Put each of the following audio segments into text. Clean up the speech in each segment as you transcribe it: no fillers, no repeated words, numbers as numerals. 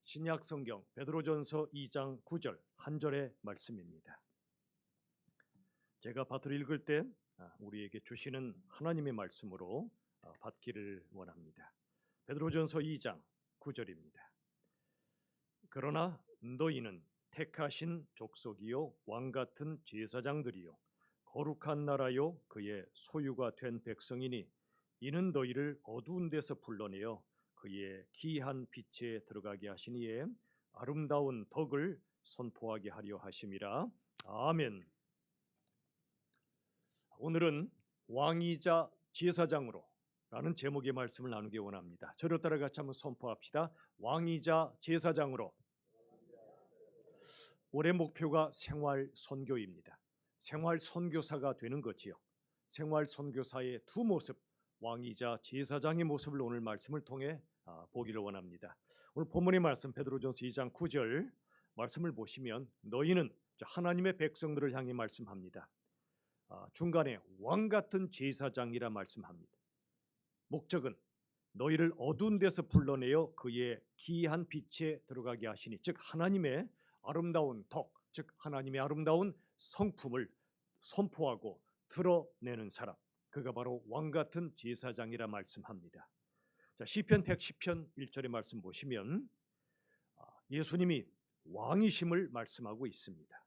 신약 성경 베드로전서 2장 9절 한 절의 말씀입니다. 제가 파트를 읽을 때 우리에게 주시는 하나님의 말씀으로 받기를 원합니다. 베드로전서 2장 9절입니다. 그러나 너희는 택하신 족속이요 왕 같은 제사장들이요 거룩한 나라요 그의 소유가 된 백성이니 이는 너희를 어두운 데서 불러내어 그의 귀한 빛에 들어가게 하시니에 아름다운 덕을 선포하게 하려 하심이라. 아멘. 오늘은 왕이자 제사장으로 라는 제목의 말씀을 나누기 원합니다. 저를 따라 같이 한번 선포합시다. 왕이자 제사장으로. 올해 목표가 생활 선교입니다. 생활 선교사가 되는 거지요. 생활 선교사의 두 모습, 왕이자 제사장의 모습을 오늘 말씀을 통해 보기를 원합니다. 오늘 본문의 말씀 베드로전서 2장 9절 말씀을 보시면 너희는 하나님의 백성들을 향해 말씀합니다. 중간에 왕 같은 제사장이라 말씀합니다. 목적은 너희를 어두운 데서 불러내어 그의 귀한 빛에 들어가게 하시니, 즉 하나님의 아름다운 덕, 즉 하나님의 아름다운 성품을 선포하고 드러내는 사람, 그가 바로 왕 같은 제사장이라 말씀합니다. 자, 시편 110편 1절의 말씀 보시면 예수님이 왕이심을 말씀하고 있습니다.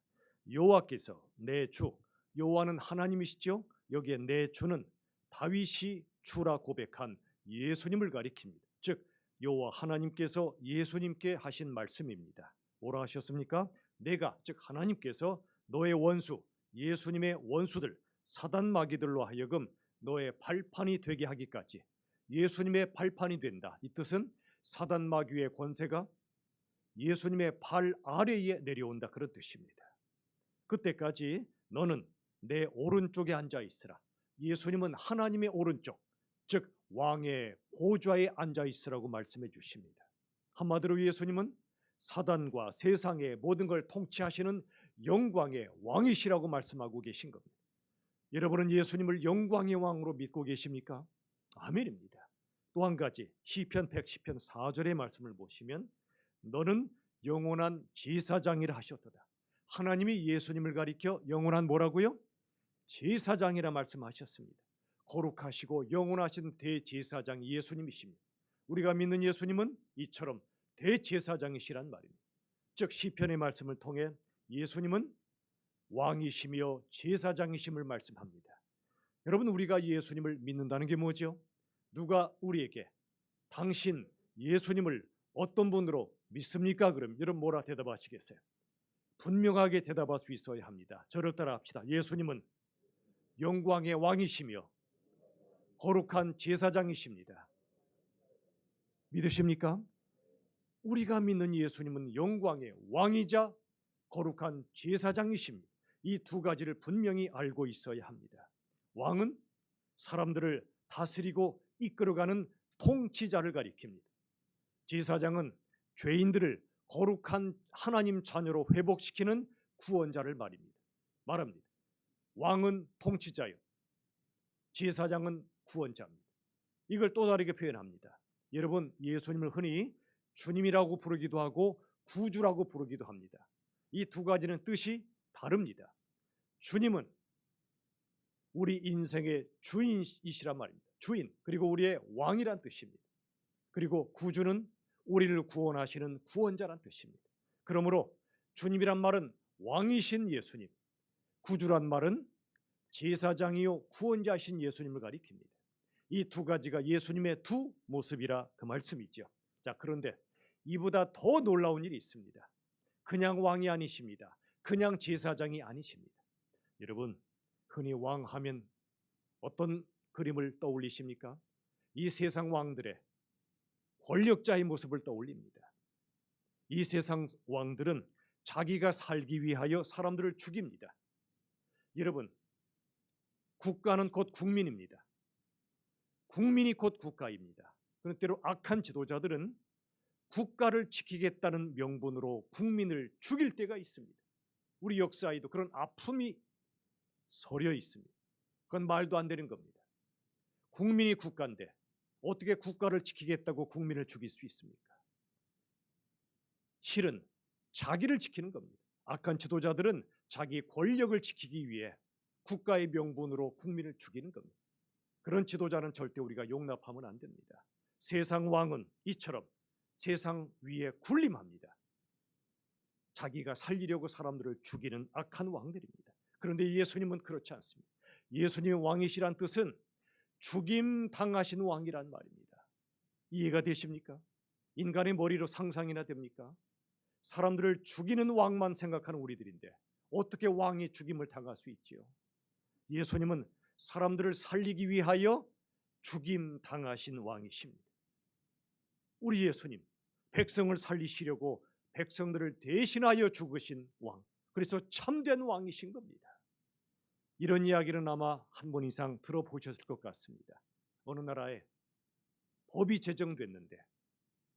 여호와께서 내 주, 여호와는 하나님이시죠. 여기에 내 주는 다윗이 주라 고백한 예수님을 가리킵니다. 즉 여호와 하나님께서 예수님께 하신 말씀입니다. 뭐라 하셨습니까? 내가, 즉 하나님께서 너의 원수, 예수님의 원수들 사단 마귀들로 하여금 너의 발판이 되게 하기까지, 예수님의 발판이 된다. 이 뜻은 사단 마귀의 권세가 예수님의 발 아래에 내려온다, 그런 뜻입니다. 그때까지 너는 내 오른쪽에 앉아 있으라. 예수님은 하나님의 오른쪽, 즉 왕의 보좌에 앉아 있으라고 말씀해 주십니다. 한마디로 예수님은 사단과 세상의 모든 걸 통치하시는 영광의 왕이시라고 말씀하고 계신 겁니다. 여러분은 예수님을 영광의 왕으로 믿고 계십니까? 아멘입니다. 또 한 가지 시편 110편 4절의 말씀을 보시면 너는 영원한 제사장이라 하셨도다. 하나님이 예수님을 가리켜 영원한 뭐라고요? 제사장이라 말씀하셨습니다. 거룩하시고 영원하신 대제사장이 예수님이십니다. 우리가 믿는 예수님은 이처럼 대제사장이시란 말입니다. 즉 시편의 말씀을 통해 예수님은 왕이시며 제사장이심을 말씀합니다. 여러분, 우리가 예수님을 믿는다는 게 뭐죠? 누가 우리에게 당신 예수님을 어떤 분으로 믿습니까? 그럼 여러분 뭐라 대답하시겠어요? 분명하게 대답할 수 있어야 합니다. 저를 따라 합시다. 예수님은 영광의 왕이시며 거룩한 제사장이십니다. 믿으십니까? 우리가 믿는 예수님은 영광의 왕이자 거룩한 제사장이십니다. 이 두 가지를 분명히 알고 있어야 합니다. 왕은 사람들을 다스리고 이끌어가는 통치자를 가리킵니다. 제사장은 죄인들을 거룩한 하나님 자녀로 회복시키는 구원자를 말합니다. 왕은 통치자요, 제사장은 구원자입니다. 이걸 또 다르게 표현합니다. 여러분, 예수님을 흔히 주님이라고 부르기도 하고 구주라고 부르기도 합니다. 이 두 가지는 뜻이 다릅니다. 주님은 우리 인생의 주인이시란 말입니다. 주인, 그리고 우리의 왕이란 뜻입니다. 그리고 구주는 우리를 구원하시는 구원자란 뜻입니다. 그러므로 주님이란 말은 왕이신 예수님, 구주란 말은 제사장이요 구원자이신 예수님을 가리킵니다. 이 두 가지가 예수님의 두 모습이라 그 말씀이죠. 자, 그런데 이보다 더 놀라운 일이 있습니다. 그냥 왕이 아니십니다. 그냥 제사장이 아니십니다. 여러분, 흔히 왕하면 어떤 그림을 떠올리십니까? 이 세상 왕들의 권력자의 모습을 떠올립니다. 이 세상 왕들은 자기가 살기 위하여 사람들을 죽입니다. 여러분, 국가는 곧 국민입니다. 국민이 곧 국가입니다. 그런 때로 악한 지도자들은 국가를 지키겠다는 명분으로 국민을 죽일 때가 있습니다. 우리 역사에도 그런 아픔이 서려 있습니다. 그건 말도 안 되는 겁니다. 국민이 국가인데 어떻게 국가를 지키겠다고 국민을 죽일 수 있습니까? 실은 자기를 지키는 겁니다. 악한 지도자들은 자기 권력을 지키기 위해 국가의 명분으로 국민을 죽이는 겁니다. 그런 지도자는 절대 우리가 용납하면 안 됩니다. 세상 왕은 이처럼 세상 위에 군림합니다. 자기가 살리려고 사람들을 죽이는 악한 왕들입니다. 그런데 예수님은 그렇지 않습니다. 예수님의 왕이시란 뜻은 죽임 당하신 왕이란 말입니다. 이해가 되십니까? 인간의 머리로 상상이나 됩니까? 사람들을 죽이는 왕만 생각하는 우리들인데 어떻게 왕이 죽임을 당할 수 있지요? 예수님은 사람들을 살리기 위하여 죽임 당하신 왕이십니다. 우리 예수님, 백성을 살리시려고 백성들을 대신하여 죽으신 왕, 그래서 참된 왕이신 겁니다. 이런 이야기는 아마 한 번 이상 들어보셨을 것 같습니다. 어느 나라에 법이 제정됐는데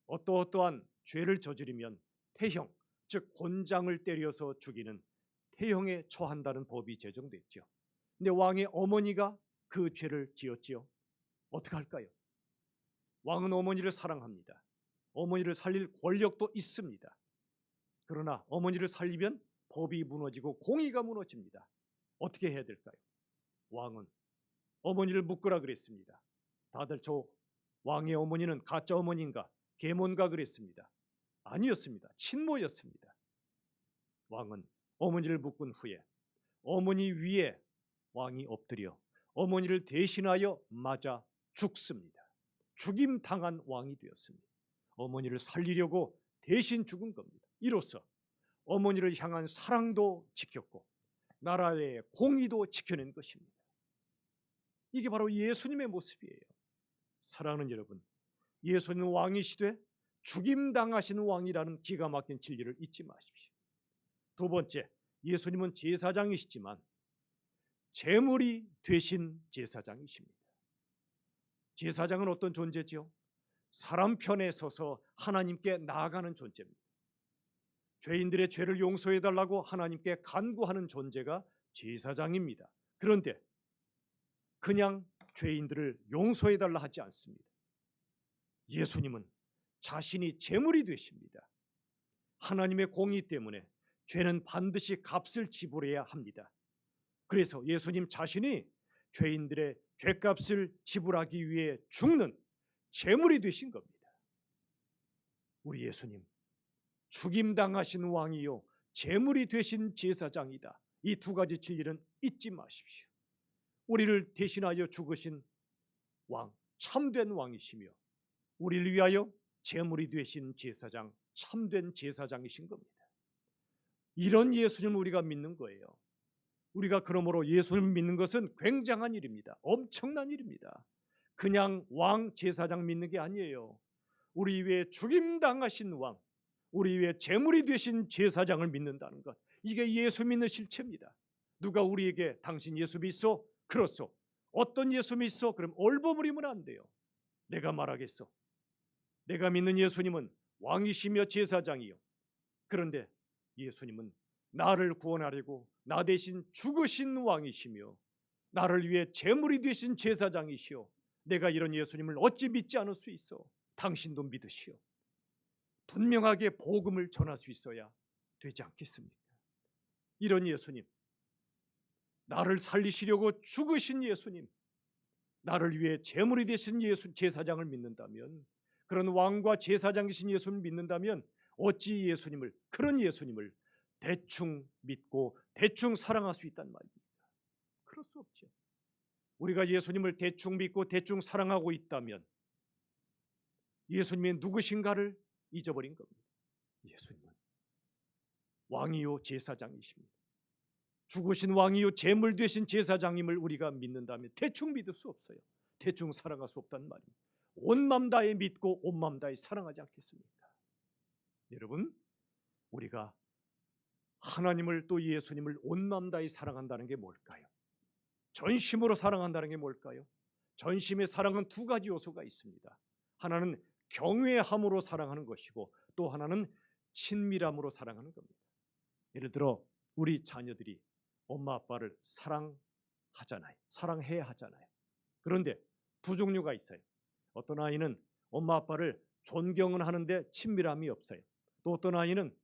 어떠한 죄를 저지르면 태형, 즉 곤장을 때려서 죽이는 태형에 처한다는 법이 제정됐죠. 근데 왕의 어머니가 그 죄를 지었지요. 어떻게 할까요? 왕은 어머니를 사랑합니다. 어머니를 살릴 권력도 있습니다. 그러나 어머니를 살리면 법이 무너지고 공의가 무너집니다. 어떻게 해야 될까요? 왕은 어머니를 묶으라 그랬습니다. 다들 저 왕의 어머니는 가짜 어머니인가 계몬가 그랬습니다. 아니었습니다. 친모였습니다. 왕은 어머니를 묶은 후에 어머니 위에 왕이 엎드려 어머니를 대신하여 맞아 죽습니다. 죽임 당한 왕이 되었습니다. 어머니를 살리려고 대신 죽은 겁니다. 이로써 어머니를 향한 사랑도 지켰고 나라의 공의도 지켜낸 것입니다. 이게 바로 예수님의 모습이에요. 사랑하는 여러분, 예수님은 왕이시되 죽임당하신 왕이라는 기가 막힌 진리를 잊지 마십시오. 두 번째, 예수님은 제사장이시지만 제물이 되신 제사장이십니다. 제사장은 어떤 존재지요? 사람 편에 서서 하나님께 나아가는 존재입니다. 죄인들의 죄를 용서해달라고 하나님께 간구하는 존재가 제사장입니다. 그런데 그냥 죄인들을 용서해달라 하지 않습니다. 예수님은 자신이 제물이 되십니다. 하나님의 공의 때문에 죄는 반드시 값을 지불해야 합니다. 그래서 예수님 자신이 죄인들의 죄값을 지불하기 위해 죽는 제물이 되신 겁니다. 우리 예수님, 죽임당하신 왕이요 제물이 되신 제사장이다. 이 두 가지 진리는 잊지 마십시오. 우리를 대신하여 죽으신 왕, 참된 왕이시며 우리를 위하여 제물이 되신 제사장, 참된 제사장이신 겁니다. 이런 예수님을 우리가 믿는 거예요. 우리가 그러므로 예수님을 믿는 것은 굉장한 일입니다. 엄청난 일입니다. 그냥 왕 제사장 믿는 게 아니에요. 우리 위에 죽임당하신 왕, 우리 위에 제물이 되신 제사장을 믿는다는 것, 이게 예수 믿는 실체입니다. 누가 우리에게 당신 예수 믿소? 그렇소. 어떤 예수 믿소? 그럼 얼버무리면 안 돼요. 내가 말하겠소. 내가 믿는 예수님은 왕이시며 제사장이요. 그런데 예수님은 나를 구원하려고 나 대신 죽으신 왕이시며 나를 위해 제물이 되신 제사장이시오. 내가 이런 예수님을 어찌 믿지 않을 수 있어? 당신도 믿으시오. 분명하게 복음을 전할 수 있어야 되지 않겠습니까? 이런 예수님, 나를 살리시려고 죽으신 예수님, 나를 위해 제물이 되신 예수 제사장을 믿는다면, 그런 왕과 제사장이신 예수님을 믿는다면 어찌 예수님을, 그런 예수님을 대충 믿고 대충 사랑할 수 있단 말입니까? 그럴 수 없죠. 우리가 예수님을 대충 믿고 대충 사랑하고 있다면 예수님이 누구신가를 잊어버린 겁니다. 예수님은 왕이요 제사장이십니다. 죽으신 왕이요 제물 되신 제사장임을 우리가 믿는다면 대충 믿을 수 없어요. 대충 사랑할 수 없단 말입니다. 온 맘 다해 믿고 온 맘 다해 사랑하지 않겠습니까? 여러분, 우리가 하나님을 또 예수님을 온 맘 다해 사랑한다는 게 뭘까요? 전심으로 사랑한다는 게 뭘까요? 전심의 사랑은 두 가지 요소가 있습니다. 하나는 경외함으로 사랑하는 것이고 또 하나는 친밀함으로 사랑하는 겁니다. 예를 들어 우리 자녀들이 엄마 아빠를 사랑하잖아요. 사랑해야 하잖아요. 그런데 두 종류가 있어요. 어떤 아이는 엄마 아빠를 존경은 하는데 친밀함이 없어요. 또 어떤 아이는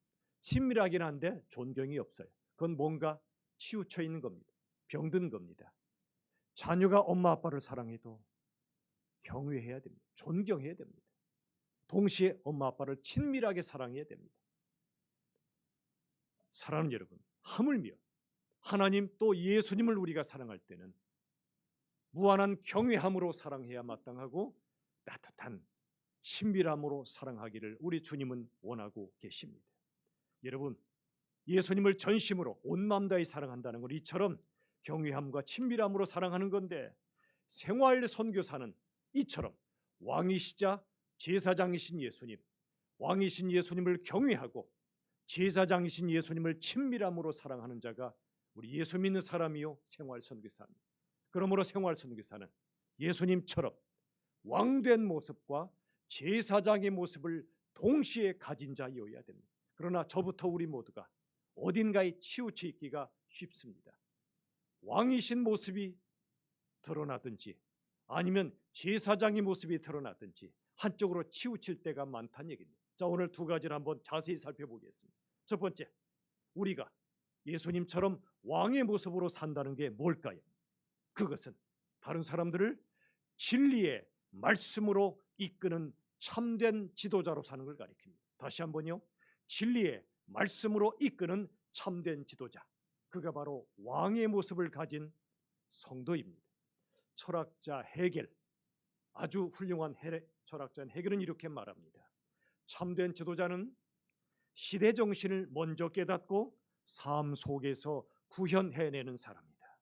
친밀하긴 한데 존경이 없어요. 그건 뭔가 치우쳐 있는 겁니다. 병든 겁니다. 자녀가 엄마 아빠를 사랑해도 경외해야 됩니다. 존경해야 됩니다. 동시에 엄마 아빠를 친밀하게 사랑해야 됩니다. 사랑하는 여러분, 하물며 하나님 또 예수님을 우리가 사랑할 때는 무한한 경외함으로 사랑해야 마땅하고 따뜻한 친밀함으로 사랑하기를 우리 주님은 원하고 계십니다. 여러분, 예수님을 전심으로 온 마음 다해 사랑한다는 건 이처럼 경외함과 친밀함으로 사랑하는 건데, 생활 선교사는 이처럼 왕이시자 제사장이신 예수님, 왕이신 예수님을 경외하고 제사장이신 예수님을 친밀함으로 사랑하는 자가 우리 예수 믿는 사람이요 생활 선교사입니다. 그러므로 생활 선교사는 예수님처럼 왕된 모습과 제사장의 모습을 동시에 가진 자여야 됩니다. 그러나 저부터 우리 모두가 어딘가에 치우쳐 있기가 쉽습니다. 왕이신 모습이 드러나든지 아니면 제사장의 모습이 드러나든지 한쪽으로 치우칠 때가 많다는 얘기입니다. 자, 오늘 두 가지를 한번 자세히 살펴보겠습니다. 첫 번째, 우리가 예수님처럼 왕의 모습으로 산다는 게 뭘까요? 그것은 다른 사람들을 진리의 말씀으로 이끄는 참된 지도자로 사는 걸 가리킵니다. 다시 한번요. 진리의 말씀으로 이끄는 참된 지도자. 그가 바로 왕의 모습을 가진 성도입니다. 철학자 헤겔, 아주 훌륭한 철학자인 헤겔은 이렇게 말합니다. 참된 지도자는 시대 정신을 먼저 깨닫고 삶 속에서 구현해내는 사람이다.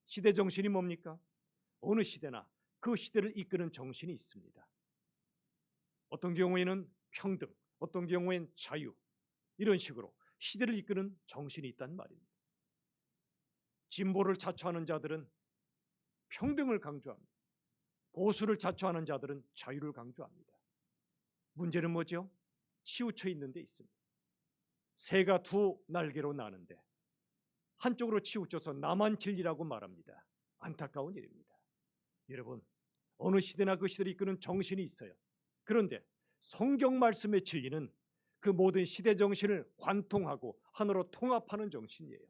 시대 정신이 뭡니까? 어느 시대나 그 시대를 이끄는 정신이 있습니다. 어떤 경우에는 평등, 어떤 경우에는 자유, 이런 식으로 시대를 이끄는 정신이 있단 말입니다. 진보를 자처하는 자들은 평등을 강조합니다. 보수를 자처하는 자들은 자유를 강조합니다. 문제는 뭐죠? 치우쳐 있는 데 있습니다. 새가 두 날개로 나는데 한쪽으로 치우쳐서 나만 진리라고 말합니다. 안타까운 일입니다. 여러분, 어느 시대나 그 시대를 이끄는 정신이 있어요. 그런데 성경 말씀의 진리는 그 모든 시대 정신을 관통하고 하나로 통합하는 정신이에요.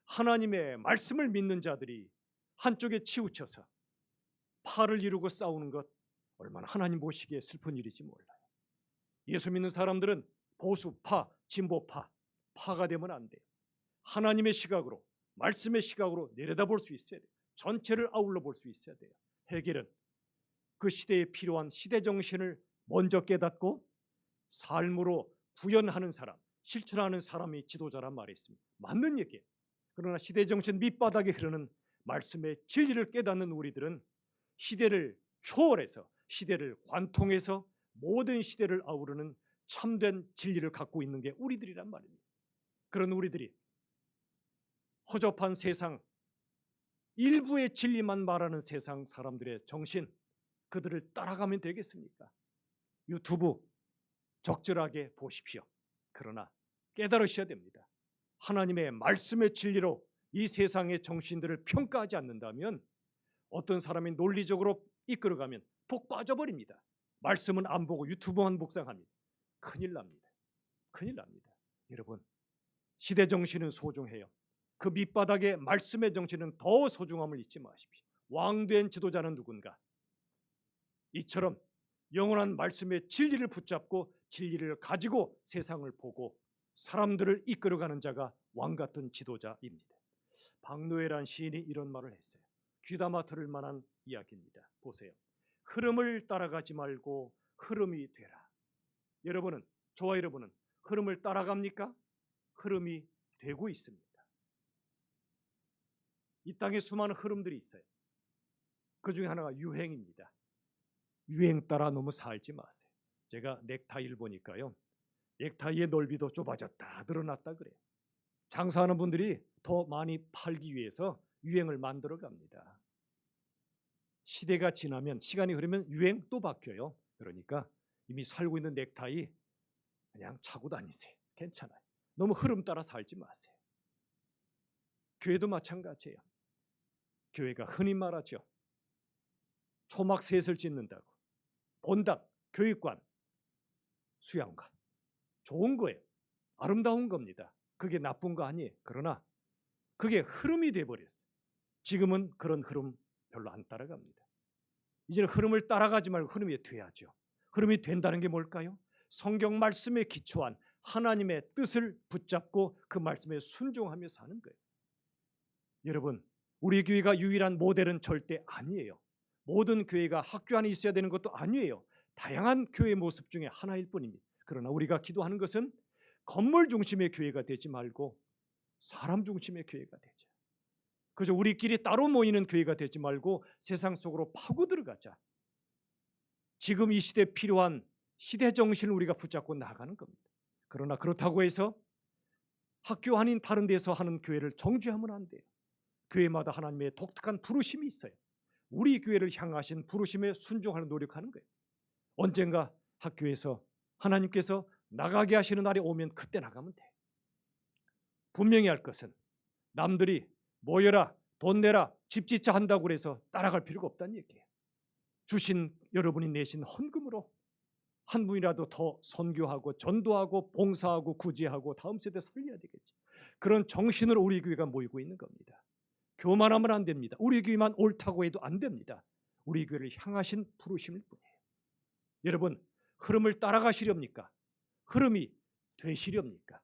하나님의 말씀을 믿는 자들이 한쪽에 치우쳐서 파를 이루고 싸우는 것, 얼마나 하나님 보시기에 슬픈 일인지 몰라요. 예수 믿는 사람들은 보수파, 진보파, 파가 되면 안 돼요. 하나님의 시각으로, 말씀의 시각으로 내려다볼 수 있어야 돼요. 전체를 아울러 볼 수 있어야 돼요. 헤겔은 그 시대에 필요한 시대 정신을 먼저 깨닫고 삶으로 구현하는 사람, 실천하는 사람이 지도자란 말이 있습니다. 맞는 얘기예요. 그러나 시대 정신 밑바닥에 흐르는 말씀의 진리를 깨닫는 우리들은 시대를 초월해서, 시대를 관통해서 모든 시대를 아우르는 참된 진리를 갖고 있는 게 우리들이란 말입니다. 그런 우리들이 허접한 세상, 일부의 진리만 말하는 세상 사람들의 정신, 그들을 따라가면 되겠습니까? 유튜브 적절하게 보십시오. 그러나 깨달으셔야 됩니다. 하나님의 말씀의 진리로 이 세상의 정신들을 평가하지 않는다면 어떤 사람이 논리적으로 이끌어가면 복 빠져버립니다. 말씀은 안 보고 유튜브만 묵상합니다. 큰일 납니다. 큰일 납니다. 여러분, 시대 정신은 소중해요. 그 밑바닥에 말씀의 정신은 더 소중함을 잊지 마십시오. 왕된 지도자는 누군가? 이처럼 영원한 말씀의 진리를 붙잡고 진리를 가지고 세상을 보고 사람들을 이끌어가는 자가 왕 같은 지도자입니다. 박노해란 시인이 이런 말을 했어요. 귀담아 들을 만한 이야기입니다. 보세요. 흐름을 따라가지 말고 흐름이 되라. 여러분은, 저와 여러분은 흐름을 따라갑니까? 흐름이 되고 있습니다. 이 땅에 수많은 흐름들이 있어요. 그 중에 하나가 유행입니다. 유행 따라 너무 살지 마세요. 제가 넥타이를 보니까요, 넥타이의 넓이도 좁아졌다, 늘어났다 그래요. 장사하는 분들이 더 많이 팔기 위해서 유행을 만들어 갑니다. 시대가 지나면, 시간이 흐르면 유행 또 바뀌어요. 그러니까 이미 살고 있는 넥타이 그냥 차고 다니세요. 괜찮아요. 너무 흐름 따라 살지 마세요. 교회도 마찬가지예요. 교회가 흔히 말하죠. 초막 셋을 짓는다고. 본당, 교육관, 수양관. 좋은 거예요. 아름다운 겁니다. 그게 나쁜 거 아니에요. 그러나 그게 흐름이 돼버렸어요. 지금은 그런 흐름 별로 안 따라갑니다. 이제는 흐름을 따라가지 말고 흐름이 돼야죠. 흐름이 된다는 게 뭘까요? 성경 말씀에 기초한 하나님의 뜻을 붙잡고 그 말씀에 순종하며 사는 거예요. 여러분, 우리 교회가 유일한 모델은 절대 아니에요. 모든 교회가 학교 안에 있어야 되는 것도 아니에요. 다양한 교회 모습 중에 하나일 뿐입니다. 그러나 우리가 기도하는 것은 건물 중심의 교회가 되지 말고 사람 중심의 교회가 되자. 그저 우리끼리 따로 모이는 교회가 되지 말고 세상 속으로 파고 들어가자. 지금 이 시대에 필요한 시대 정신을 우리가 붙잡고 나가는 겁니다. 그러나 그렇다고 해서 학교 아닌 다른 데서 하는 교회를 정죄하면 안 돼요. 교회마다 하나님의 독특한 부르심이 있어요. 우리 교회를 향하신 부르심에 순종하는 노력하는 거예요. 언젠가 학교에서 하나님께서 나가게 하시는 날이 오면 그때 나가면 돼. 분명히 할 것은 남들이 모여라, 돈 내라, 집 짓자 한다고 해서 따라갈 필요가 없다는 얘기예요. 주신 여러분이 내신 헌금으로 한 분이라도 더 선교하고 전도하고 봉사하고 구제하고 다음 세대 살려야 되겠지. 그런 정신으로 우리 교회가 모이고 있는 겁니다. 교만하면 안 됩니다. 우리 교회만 옳다고 해도 안 됩니다. 우리 교회를 향하신 부르심일 뿐이에요. 여러분, 흐름을 따라가시렵니까? 흐름이 되시렵니까?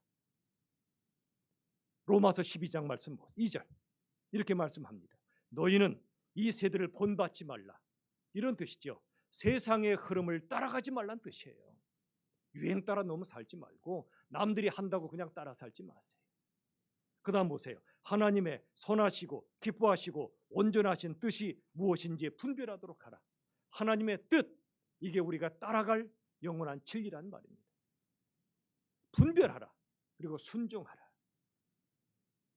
로마서 12장 말씀 2절 이렇게 말씀합니다. 너희는 이 세대를 본받지 말라. 이런 뜻이죠. 세상의 흐름을 따라가지 말란 뜻이에요. 유행 따라 너무 살지 말고 남들이 한다고 그냥 따라 살지 마세요. 그 다음 보세요. 하나님의 선하시고 기뻐하시고 온전하신 뜻이 무엇인지 분별하도록 하라. 하나님의 뜻, 이게 우리가 따라갈 영원한 진리란 말입니다. 분별하라. 그리고 순종하라.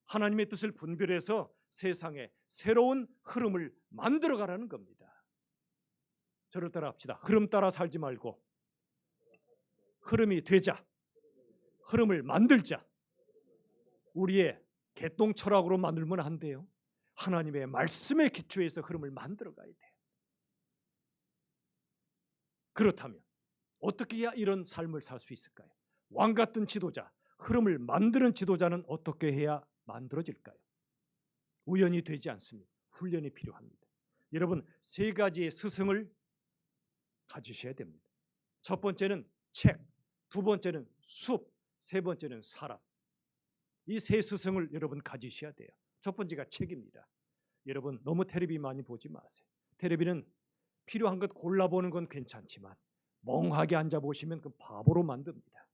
하나님의 뜻을 분별해서 세상에 새로운 흐름을 만들어가라는 겁니다. 저를 따라 합시다. 흐름 따라 살지 말고 흐름이 되자. 흐름을 만들자. 우리의 개똥 철학으로 만들면 안 돼요. 하나님의 말씀에 기초해서 흐름을 만들어 가야 돼요. 그렇다면 어떻게 해야 이런 삶을 살 수 있을까요? 왕 같은 지도자, 흐름을 만드는 지도자는 어떻게 해야 만들어질까요? 우연히 되지 않습니다. 훈련이 필요합니다. 여러분, 세 가지의 스승을 가지셔야 됩니다. 첫 번째는 책, 두 번째는 숲, 세 번째는 사람. 이 세 스승을 여러분 가지셔야 돼요. 첫 번째가 책입니다. 여러분, 너무 텔레비 많이 보지 마세요. 텔레비는 필요한 것 골라보는 건 괜찮지만 멍하게 앉아보시면 그 바보로 만듭니다.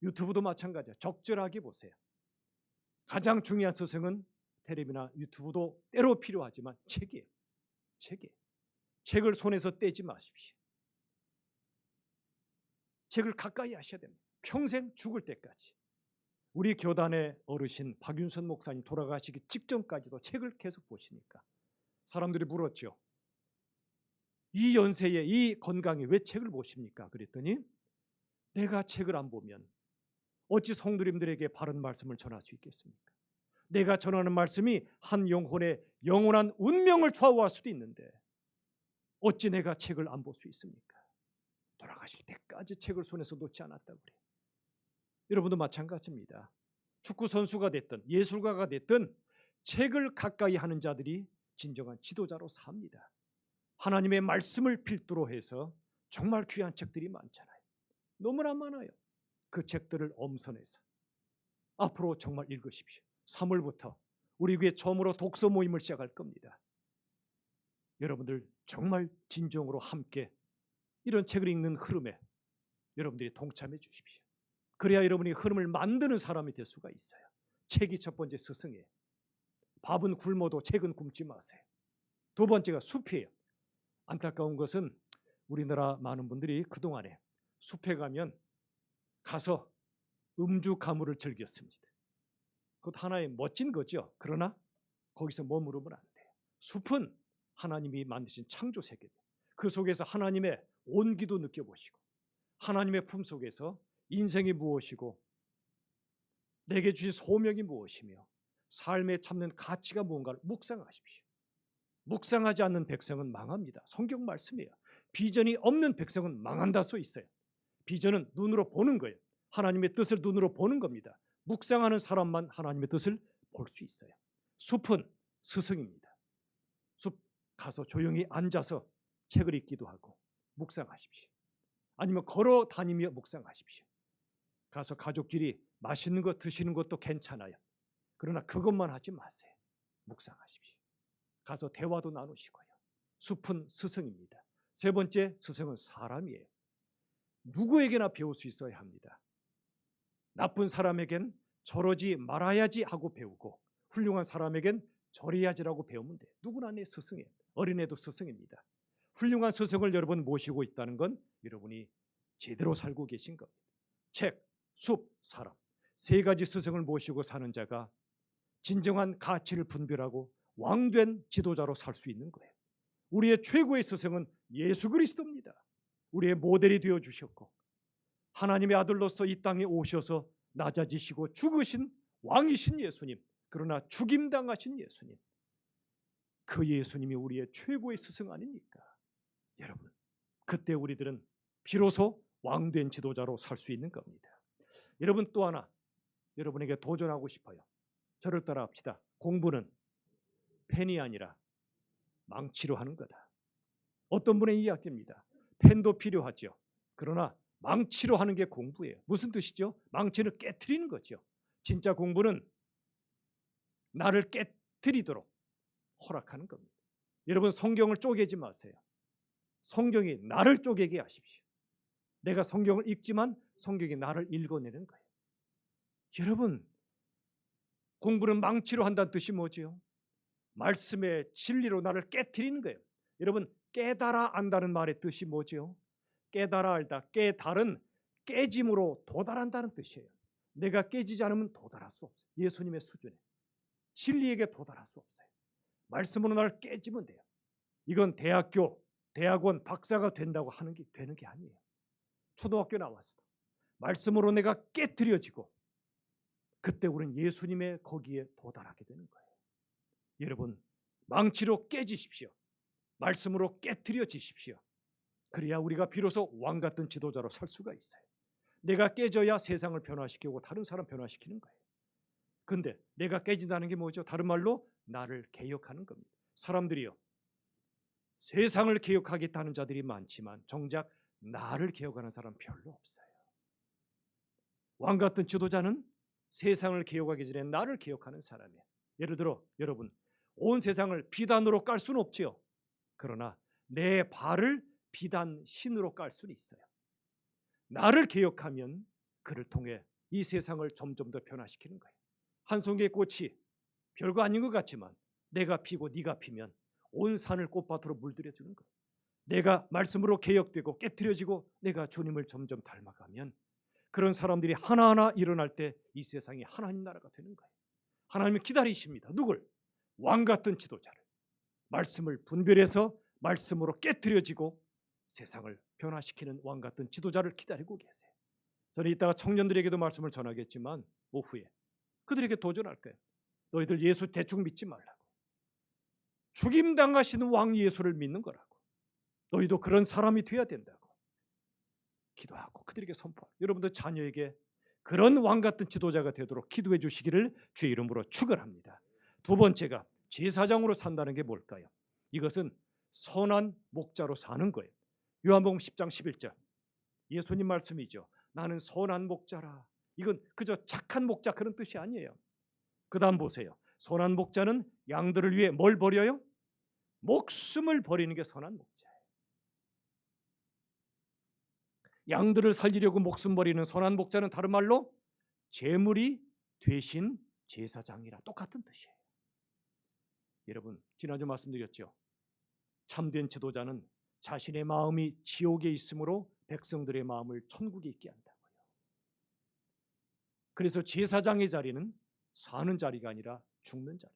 유튜브도 마찬가지야. 적절하게 보세요. 가장 중요한 스승은 텔레비나 유튜브도 때로 필요하지만 책이에요. 책이에요. 책을 손에서 떼지 마십시오. 책을 가까이 하셔야 됩니다. 평생 죽을 때까지. 우리 교단의 어르신 박윤선 목사님 돌아가시기 직전까지도 책을 계속 보시니까 사람들이 물었죠. 이 연세에 이 건강에 왜 책을 보십니까? 그랬더니 내가 책을 안 보면 어찌 성도님들에게 바른 말씀을 전할 수 있겠습니까? 내가 전하는 말씀이 한 영혼의 영원한 운명을 좌우할 수도 있는데 어찌 내가 책을 안 볼 수 있습니까? 돌아가실 때까지 책을 손에서 놓지 않았다고 그래요. 여러분도 마찬가지입니다. 축구 선수가 됐든 예술가가 됐든 책을 가까이 하는 자들이 진정한 지도자로 삽니다. 하나님의 말씀을 필두로 해서 정말 귀한 책들이 많잖아요. 너무나 많아요. 그 책들을 엄선해서 앞으로 정말 읽으십시오. 3월부터 우리 교회 처음으로 독서 모임을 시작할 겁니다. 여러분들 정말 진정으로 함께 이런 책을 읽는 흐름에 여러분들이 동참해 주십시오. 그래야 여러분이 흐름을 만드는 사람이 될 수가 있어요. 책이 첫 번째 스승이에요. 밥은 굶어도 책은 굶지 마세요. 두 번째가 숲이에요. 안타까운 것은 우리나라 많은 분들이 그동안에 숲에 가서 음주 가물을 즐겼습니다. 그것 하나의 멋진 거죠. 그러나 거기서 머무르면 안 돼요. 숲은 하나님이 만드신 창조 세계입니다. 그 속에서 하나님의 온기도 느껴보시고 하나님의 품 속에서 인생이 무엇이고 내게 주신 소명이 무엇이며 삶에 참는 가치가 무언가를 묵상하십시오. 묵상하지 않는 백성은 망합니다. 성경 말씀이에요. 비전이 없는 백성은 망한다 써 있어요. 비전은 눈으로 보는 거예요. 하나님의 뜻을 눈으로 보는 겁니다. 묵상하는 사람만 하나님의 뜻을 볼 수 있어요. 숲은 스승입니다. 숲 가서 조용히 앉아서 책을 읽기도 하고 묵상하십시오. 아니면 걸어 다니며 묵상하십시오. 가서 가족끼리 맛있는 거 드시는 것도 괜찮아요. 그러나 그것만 하지 마세요. 묵상하십시오. 가서 대화도 나누시고요. 숲은 스승입니다. 세 번째, 스승은 사람이에요. 누구에게나 배울 수 있어야 합니다. 나쁜 사람에겐 저러지 말아야지 하고 배우고 훌륭한 사람에겐 저래야지라고 배우면 돼요. 누구나 내 스승이에요. 어린애도 스승입니다. 훌륭한 스승을 여러분 모시고 있다는 건 여러분이 제대로 살고 계신 겁니다. 책, 숲, 사람, 세 가지 스승을 모시고 사는 자가 진정한 가치를 분별하고 왕된 지도자로 살 수 있는 거예요. 우리의 최고의 스승은 예수 그리스도입니다. 우리의 모델이 되어 주셨고 하나님의 아들로서 이 땅에 오셔서 낮아지시고 죽으신 왕이신 예수님, 그러나 죽임당하신 예수님, 그 예수님이 우리의 최고의 스승 아닙니까? 여러분, 그때 우리들은 비로소 왕된 지도자로 살 수 있는 겁니다. 여러분, 또 하나 여러분에게 도전하고 싶어요. 저를 따라합시다. 공부는 펜이 아니라 망치로 하는 거다. 어떤 분의 이야기입니다. 펜도 필요하죠. 그러나 망치로 하는 게 공부예요. 무슨 뜻이죠? 망치는 깨트리는 거죠. 진짜 공부는 나를 깨트리도록 허락하는 겁니다. 여러분, 성경을 쪼개지 마세요. 성경이 나를 쪼개게 하십시오. 내가 성경을 읽지만 성경이 나를 읽어내는 거예요. 여러분, 공부는 망치로 한다는 뜻이 뭐지요? 말씀의 진리로 나를 깨트리는 거예요. 여러분, 깨달아 안다는 말의 뜻이 뭐지요? 깨달아 알다, 깨달은 깨짐으로 도달한다는 뜻이에요. 내가 깨지지 않으면 도달할 수 없어요. 예수님의 수준에 진리에게 도달할 수 없어요. 말씀으로 나를 깨지면 돼요. 이건 대학교, 대학원 박사가 된다고 하는 게 되는 게 아니에요. 초등학교 나왔어. 말씀으로 내가 깨트려지고 그때 우리는 예수님의 거기에 도달하게 되는 거예요. 여러분, 망치로 깨지십시오. 말씀으로 깨트려지십시오. 그래야 우리가 비로소 왕 같은 지도자로 살 수가 있어요. 내가 깨져야 세상을 변화시키고 다른 사람 변화시키는 거예요. 근데 내가 깨진다는 게 뭐죠? 다른 말로 나를 개혁하는 겁니다. 사람들이요, 세상을 개혁하겠다는 자들이 많지만 정작 나를 개혁하는 사람 별로 없어요. 왕 같은 지도자는 세상을 개혁하기 전에 나를 개혁하는 사람이에요. 예를 들어 여러분, 온 세상을 비단으로 깔 수는 없지요. 그러나 내 발을 비단 신으로 깔 수는 있어요. 나를 개혁하면 그를 통해 이 세상을 점점 더 변화시키는 거예요. 한 송이의 꽃이 별거 아닌 것 같지만 내가 피고 네가 피면 온 산을 꽃밭으로 물들여 주는 거예요. 내가 말씀으로 개혁되고 깨트려지고 내가 주님을 점점 닮아가면 그런 사람들이 하나하나 일어날 때 이 세상이 하나님 나라가 되는 거예요. 하나님이 기다리십니다. 누굴? 왕 같은 지도자를. 말씀을 분별해서 말씀으로 깨트려지고 세상을 변화시키는 왕 같은 지도자를 기다리고 계세요. 저는 이따가 청년들에게도 말씀을 전하겠지만 오후에 그들에게 도전할 거예요. 너희들 예수 대충 믿지 말라고. 죽임당하시는 왕 예수를 믿는 거라고. 너희도 그런 사람이 돼야 된다고 기도하고 그들에게 선포하고 여러분들 자녀에게 그런 왕 같은 지도자가 되도록 기도해 주시기를 주의 이름으로 축원합니다. 두 번째가 제사장으로 산다는 게 뭘까요? 이것은 선한 목자로 사는 거예요. 요한복음 10장 11절 예수님 말씀이죠. 나는 선한 목자라. 이건 그저 착한 목자 그런 뜻이 아니에요. 그 다음 보세요. 선한 목자는 양들을 위해 뭘 버려요? 목숨을 버리는 게 선한 목자예요. 양들을 살리려고 목숨 버리는 선한 목자는 다른 말로 제물이 되신 제사장이라 똑같은 뜻이에요. 여러분, 지난주 말씀드렸죠. 참된 지도자는 자신의 마음이 지옥에 있으므로 백성들의 마음을 천국에 있게 한다고요. 그래서 제사장의 자리는 사는 자리가 아니라 죽는 자리.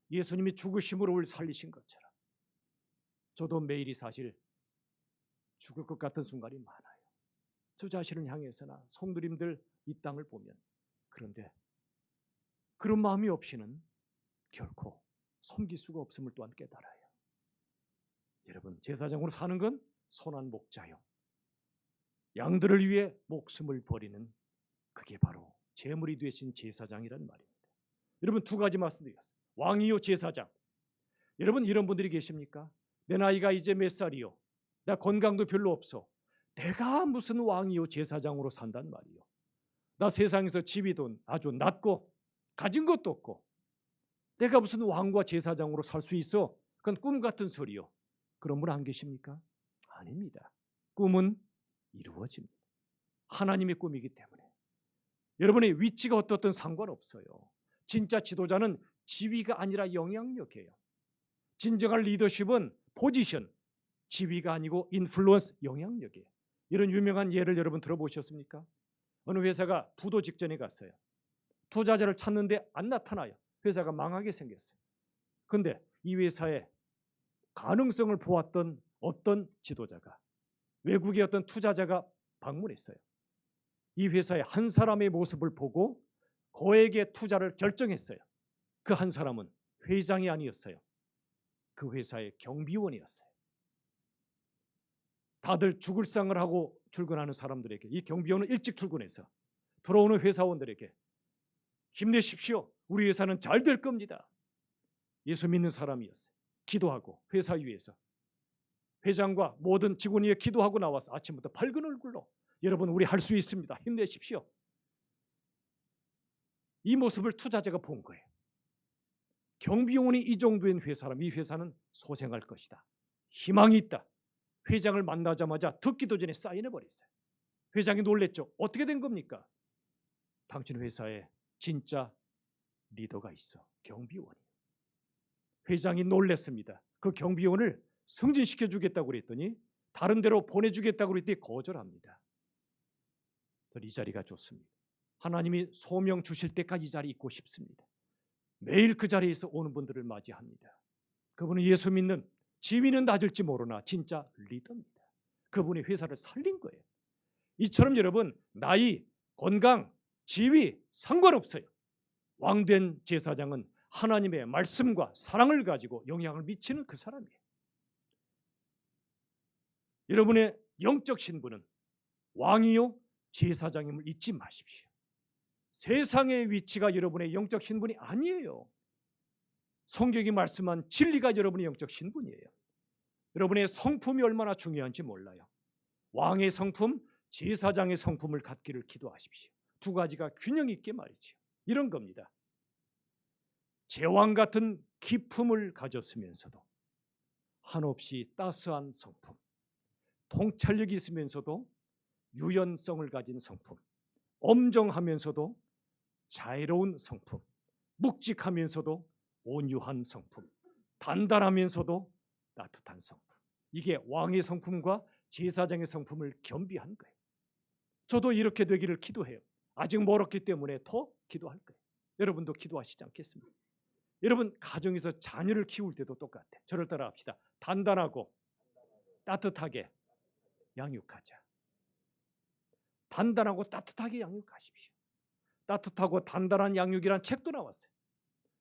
예수님이 죽으심으로 우리를 살리신 것처럼 저도 매일이 사실 죽을 것 같은 순간이 많아요. 저 자신을 향해서나 성도님들 이 땅을 보면 그런데 그런 마음이 없이는 결코 섬길 수가 없음을 또한 깨달아요. 여러분, 제사장으로 사는 건 선한 목자요. 양들을 위해 목숨을 버리는 그게 바로 제물이 되신 제사장이란 말입니다. 여러분 두 가지 말씀드리겠습니다. 왕이요 제사장. 여러분 이런 분들이 계십니까? 내 나이가 이제 몇 살이요? 나 건강도 별로 없어. 내가 무슨 왕이요 제사장으로 산단 말이요. 나 세상에서 집이도 아주 낮고 가진 것도 없고 내가 무슨 왕과 제사장으로 살 수 있어? 그건 꿈 같은 소리요. 그런 분 안 계십니까? 아닙니다. 꿈은 이루어집니다. 하나님의 꿈이기 때문에 여러분의 위치가 어떻든 상관없어요. 진짜 지도자는 지위가 아니라 영향력이에요. 진정한 리더십은 포지션, 지위가 아니고 인플루언스, 영향력이에요. 이런 유명한 예를 여러분 들어보셨습니까? 어느 회사가 부도 직전에 갔어요. 투자자를 찾는데 안 나타나요. 회사가 망하게 생겼어요. 그런데 이 회사의 가능성을 보았던 어떤 지도자가, 외국의 어떤 투자자가 방문했어요. 이 회사의 한 사람의 모습을 보고 그에게 투자를 결정했어요. 그 한 사람은 회장이 아니었어요. 그 회사의 경비원이었어요. 다들 죽을 상을 하고 출근하는 사람들에게 이 경비원은 일찍 출근해서 들어오는 회사원들에게 힘내십시오. 우리 회사는 잘 될 겁니다. 예수 믿는 사람이었어요. 기도하고 회사 위에서 회장과 모든 직원이 기도하고 나와서 아침부터 밝은 얼굴로 여러분 우리 할 수 있습니다. 힘내십시오. 이 모습을 투자자가 본 거예요. 경비원이 이 정도인 회사라면 이 회사는 소생할 것이다. 희망이 있다. 회장을 만나자마자 듣기도 전에 사인해버렸어요. 회장이 놀랬죠. 어떻게 된 겁니까? 당신 회사에 진짜 리더가 있어. 경비원이. 회장이 놀랬습니다. 그 경비원을 승진시켜 주겠다고 그랬더니 다른 데로 보내주겠다고 그랬더니 거절합니다. 이 자리가 좋습니다. 하나님이 소명 주실 때까지 이 자리에 있고 싶습니다. 매일 그 자리에서 오는 분들을 맞이합니다. 그분은 예수 믿는, 지위는 낮을지 모르나 진짜 리더입니다. 그분이 회사를 살린 거예요. 이처럼 여러분 나이, 건강, 지위 상관없어요. 왕된 제사장은 하나님의 말씀과 사랑을 가지고 영향을 미치는 그 사람이에요. 여러분의 영적 신분은 왕이요 제사장임을 잊지 마십시오. 세상의 위치가 여러분의 영적 신분이 아니에요. 성경이 말씀한 진리가 여러분의 영적 신분이에요. 여러분의 성품이 얼마나 중요한지 몰라요. 왕의 성품, 제사장의 성품을 갖기를 기도하십시오. 두 가지가 균형 있게 말이죠. 이런 겁니다. 제왕 같은 기품을 가졌으면서도 한없이 따스한 성품, 통찰력이 있으면서도 유연성을 가진 성품, 엄정하면서도 자애로운 성품, 묵직하면서도 온유한 성품, 단단하면서도 따뜻한 성품. 이게 왕의 성품과 제사장의 성품을 겸비한 거예요. 저도 이렇게 되기를 기도해요. 아직 멀었기 때문에 더 기도할 거예요. 여러분도 기도하시지 않겠습니까? 여러분 가정에서 자녀를 키울 때도 똑같아요. 저를 따라 합시다. 단단하고 따뜻하게 양육하자. 단단하고 따뜻하게 양육하십시오. 따뜻하고 단단한 양육이란 책도 나왔어요.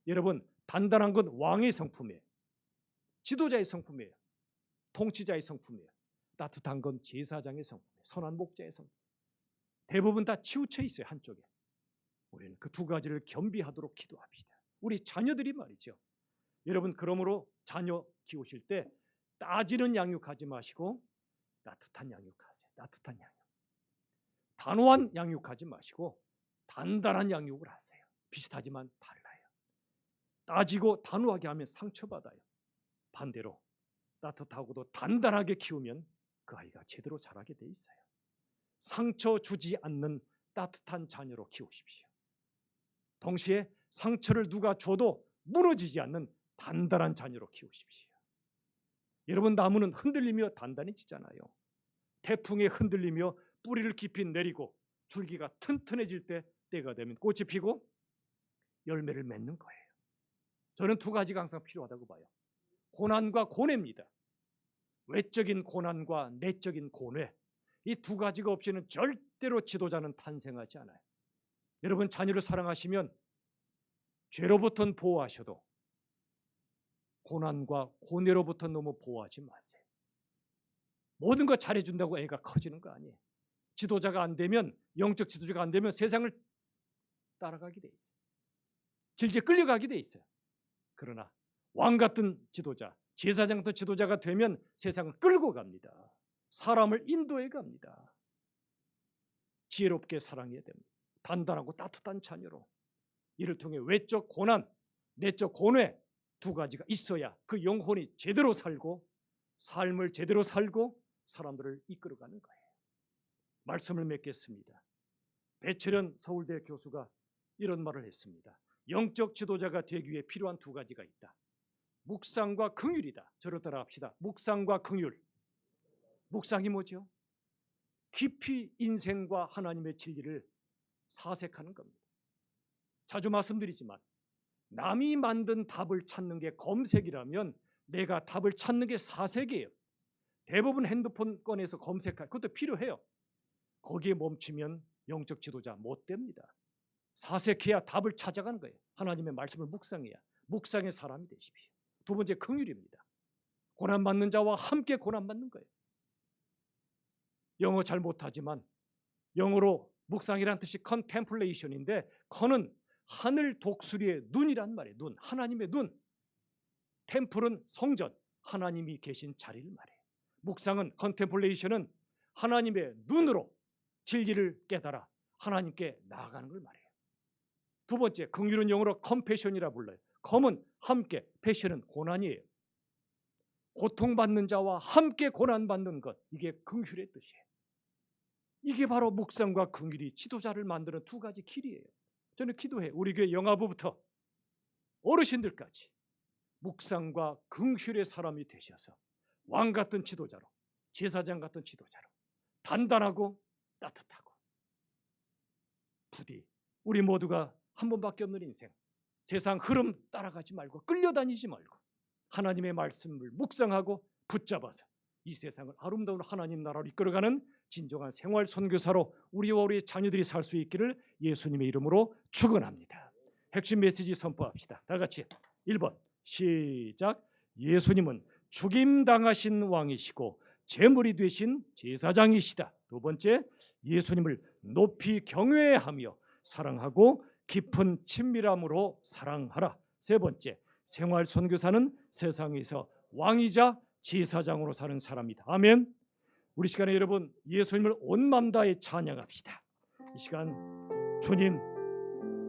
여러분 단단한 건 왕의 성품이에요. 지도자의 성품이에요. 통치자의 성품이에요. 따뜻한 건 제사장의 성품이에요. 선한 목자의 성품. 대부분 다 치우쳐 있어요. 한쪽에. 우리는 그 두 가지를 겸비하도록 기도합시다. 우리 자녀들이 말이죠. 여러분 그러므로 자녀 키우실 때 따지는 양육하지 마시고 따뜻한 양육하세요. 따뜻한 양육. 단호한 양육하지 마시고 단단한 양육을 하세요. 비슷하지만 달라요. 따지고 단호하게 하면 상처받아요. 반대로 따뜻하고도 단단하게 키우면 그 아이가 제대로 자라게 돼 있어요. 상처 주지 않는 따뜻한 자녀로 키우십시오. 동시에 상처를 누가 줘도 무너지지 않는 단단한 자녀로 키우십시오. 여러분 나무는 흔들리며 단단해지잖아요. 태풍에 흔들리며 뿌리를 깊이 내리고 줄기가 튼튼해질 때 때가 되면 꽃이 피고 열매를 맺는 거예요. 저는 두 가지가 항상 필요하다고 봐요. 고난과 고뇌입니다. 외적인 고난과 내적인 고뇌. 이 두 가지가 없이는 절대로 지도자는 탄생하지 않아요. 여러분 자녀를 사랑하시면 죄로부터는 보호하셔도 고난과 고뇌로부터 너무 보호하지 마세요. 모든 거 잘해준다고 애가 커지는 거 아니에요. 지도자가 안 되면, 영적 지도자가 안 되면 세상을 따라가게 돼 있어요. 질질 끌려가게 돼 있어요. 그러나 왕 같은 지도자, 제사장 같은 지도자가 되면 세상을 끌고 갑니다. 사람을 인도해 갑니다. 지혜롭게 사랑해야 됩니다. 단단하고 따뜻한 자녀로. 이를 통해 외적 고난, 내적 고뇌 두 가지가 있어야 그 영혼이 제대로 살고 삶을 제대로 살고 사람들을 이끌어가는 거예요. 말씀을 맺겠습니다. 배철현 서울대 교수가 이런 말을 했습니다. 영적 지도자가 되기 위해 필요한 두 가지가 있다. 묵상과 긍휼이다. 저를 따라합시다. 묵상과 긍휼. 묵상이 뭐죠? 깊이 인생과 하나님의 진리를 사색하는 겁니다. 자주 말씀드리지만 남이 만든 답을 찾는 게 검색이라면 내가 답을 찾는 게 사색이에요. 대부분 핸드폰 꺼내서 검색할 그것도 필요해요. 거기에 멈추면 영적 지도자 못 됩니다. 사색해야 답을 찾아가는 거예요. 하나님의 말씀을 묵상해야. 묵상의 사람이 되십시오. 두 번째 긍휼입니다. 고난받는 자와 함께 고난받는 거예요. 영어 잘 못하지만 영어로 묵상이라는 뜻이 contemplation인데 con은 하늘 독수리의 눈이란 말이에요. 눈, 하나님의 눈. 템플은 성전, 하나님이 계신 자리를 말해요. 묵상은 contemplation은 하나님의 눈으로 진리를 깨달아 하나님께 나아가는 걸 말해요. 두 번째, 긍휼은 영어로 compassion이라 불러요. com은 함께, passion은 고난이에요. 고통받는 자와 함께 고난받는 것, 이게 긍휼의 뜻이에요. 이게 바로 묵상과 긍휼이 지도자를 만드는 두 가지 길이에요. 저는 기도해 우리 교회 영아부부터 어르신들까지 묵상과 긍휼의 사람이 되셔서 왕 같은 지도자로, 제사장 같은 지도자로 단단하고 따뜻하고 부디 우리 모두가 한 번밖에 없는 인생, 세상 흐름 따라가지 말고 끌려다니지 말고 하나님의 말씀을 묵상하고 붙잡아서 이 세상을 아름다운 하나님 나라로 이끌어가는 진정한 생활 선교사로 우리와 우리 자녀들이 살 수 있기를 예수님의 이름으로 축원합니다. 핵심 메시지 선포합시다. 다 같이 1번 시작. 예수님은 죽임당하신 왕이시고 제물이 되신 제사장이시다. 두 번째, 예수님을 높이 경외하며 사랑하고 깊은 친밀함으로 사랑하라. 세 번째, 생활 선교사는 세상에서 왕이자 제사장으로 사는 사람이다. 아멘. 우리 시간에 여러분 예수님을 온 마음 다해 찬양합시다. 이 시간 주님,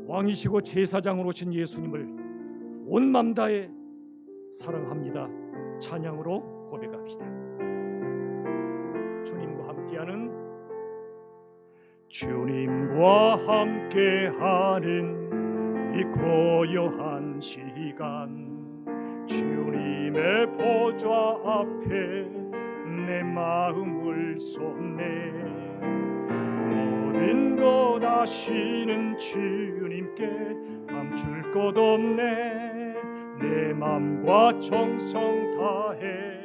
왕이시고 제사장으로 오신 예수님을 온 마음 다해 사랑합니다. 찬양으로 고백합시다. 주님과 함께하는 이 고요한 시간, 주님의 보좌 앞에 내 마음을 쏟네. 모든 것 아시는 주님께 감출 것 없네. 내 맘과 정성 다해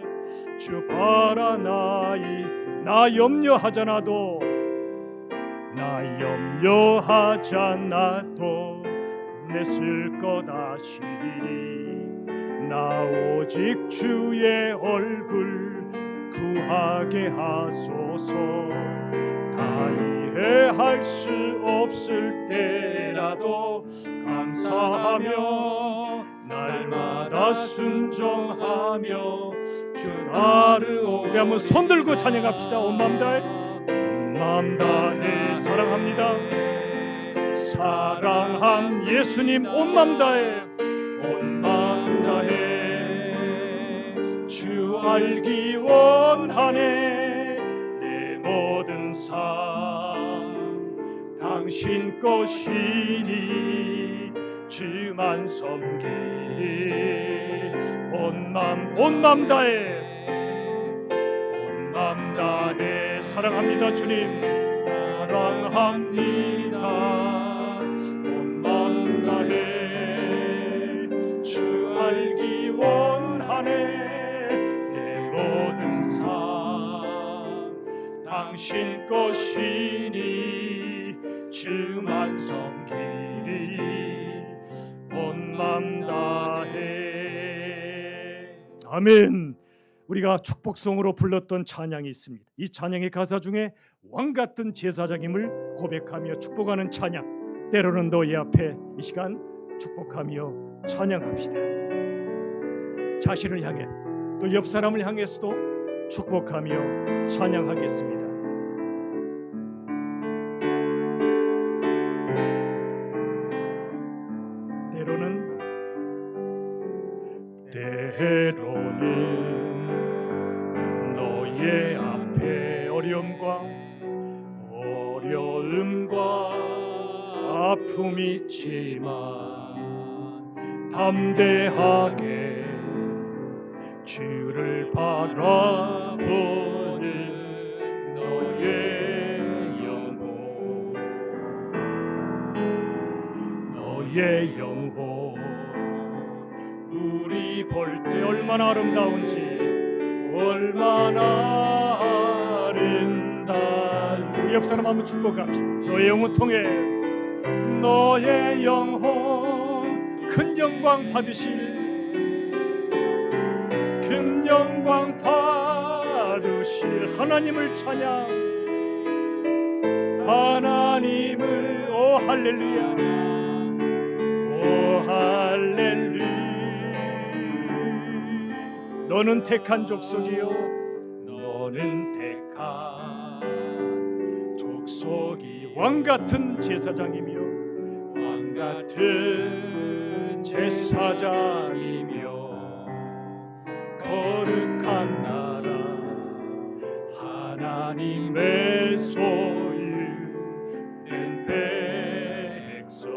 주 바라나이. 나 염려하잖아도 내 쓸 것 아시니. 나 오직 주의 얼굴 구하게 하소서. 다 이해할 수 없을 때라도 감사하며 날마다 순종하며 주 따르오. 우리 한번 손 들고 찬양합시다. 온 마음 다해, 온 마음 다해 사랑합니다. 사랑한 예수님 온 마음 다해, 온 마음 다해 주 알기 원하네. 내 모든 삶 당신 것이니 주만 섬기리. 온 마음 다해, 온 마음 다해 사랑합니다. 주님 사랑합니다. 주 알기 원하네. 내 모든 삶 당신 것이니 주만 섬기리. 온 맘 다해. 아멘. 우리가 축복송으로 불렀던 찬양이 있습니다. 이 찬양의 가사 중에 왕 같은 제사장임을 고백하며 축복하는 찬양, 때로는 너희 앞에 이 시간 축복하며 찬양합시다. 자신을 향해 또 옆 사람을 향해서도 축복하며 찬양하겠습니다. 때로는 너의 앞에 어려움과 아픔이 있지만 담대하게 주를 바라보는 너의 영혼 우리 볼 때 얼마나 아름다운지, 얼마나 아름다운. 옆 사람 한번 축복합시다. 너의 영혼 통해 너의 영혼 큰 영광 받으실, 큰 영광 받으실 하나님을 찬양, 하나님을 오 할렐루야, 오 할렐루야. 너는 택한 족속이요, 너는 택한 족속이 왕같은 제사장이며, 왕같은 제사장이며, 거룩한 나라 하나님의 소유된 백성,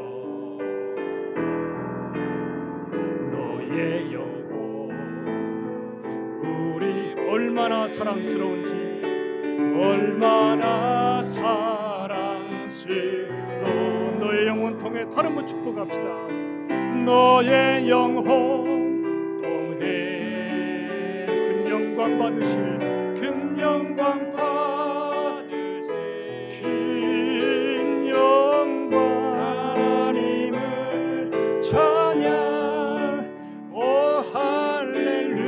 너의 영혼 우리 얼마나 사랑스러운지, 얼마나 사랑스러운. 너의 영혼 통해 다른 분 축복합시다. 너의 영혼 통해 큰 영광 받으실, 큰 영광 받으실, 큰 영광 하나님을 찬양, 오 할렐루야.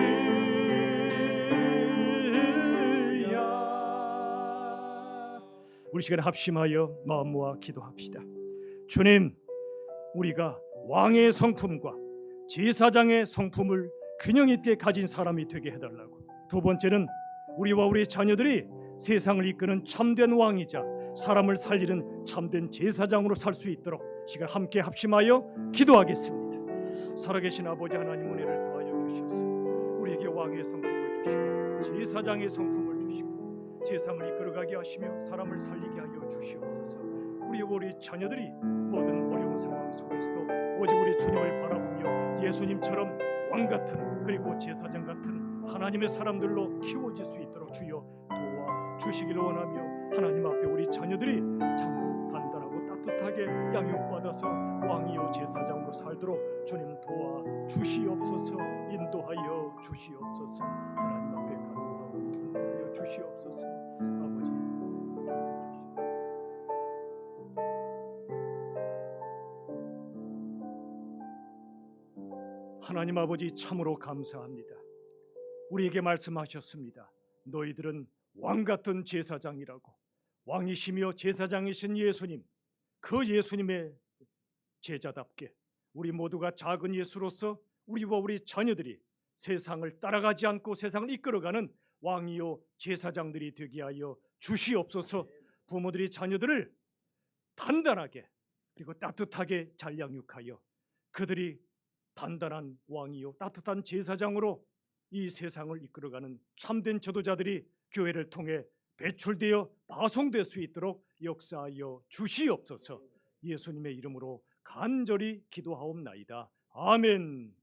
우리 시간에 합심하여 마음 모아 기도합시다. 주님, 우리가 왕의 성품과 제사장의 성품을 균형 있게 가진 사람이 되게 해달라고. 두 번째는 우리와 우리 자녀들이 세상을 이끄는 참된 왕이자 사람을 살리는 참된 제사장으로 살 수 있도록 시간 함께 합심하여 기도하겠습니다. 살아계신 아버지 하나님, 은혜를 더하여 주셔서 우리에게 왕의 성품을 주시고 제사장의 성품을 주시고 세상을 이끌어가게 하시며 사람을 살리게 하여 주시옵소서. 우리 자녀들이 모든 어려운 상황 속에서도 오직 우리 주님을 바라보며 예수님처럼 왕같은, 그리고 제사장 같은 하나님의 사람들로 키워질 수 있도록 주여 도와 주시기를 원하며, 하나님 앞에 우리 자녀들이 참으로 단단하고 따뜻하게 양육받아서 왕이요 제사장으로 살도록 주님 도와 주시옵소서. 인도하여 주시옵소서. 하나님 앞에 간구하고 인도하여 주시옵소서. 아버지, 하나님 아버지, 참으로 감사합니다. 우리에게 말씀하셨습니다. 너희들은 왕같은 제사장이라고. 왕이시며 제사장이신 예수님, 그 예수님의 제자답게 우리 모두가 작은 예수로서 우리와 우리 자녀들이 세상을 따라가지 않고 세상을 이끌어가는 왕이요 제사장들이 되게 하여 주시옵소서. 부모들이 자녀들을 단단하게 그리고 따뜻하게 잘 양육하여 그들이 단단한 왕이요 따뜻한 제사장으로 이 세상을 이끌어가는 참된 지도자들이 교회를 통해 배출되어 파송될 수 있도록 역사하여 주시옵소서. 예수님의 이름으로 간절히 기도하옵나이다. 아멘.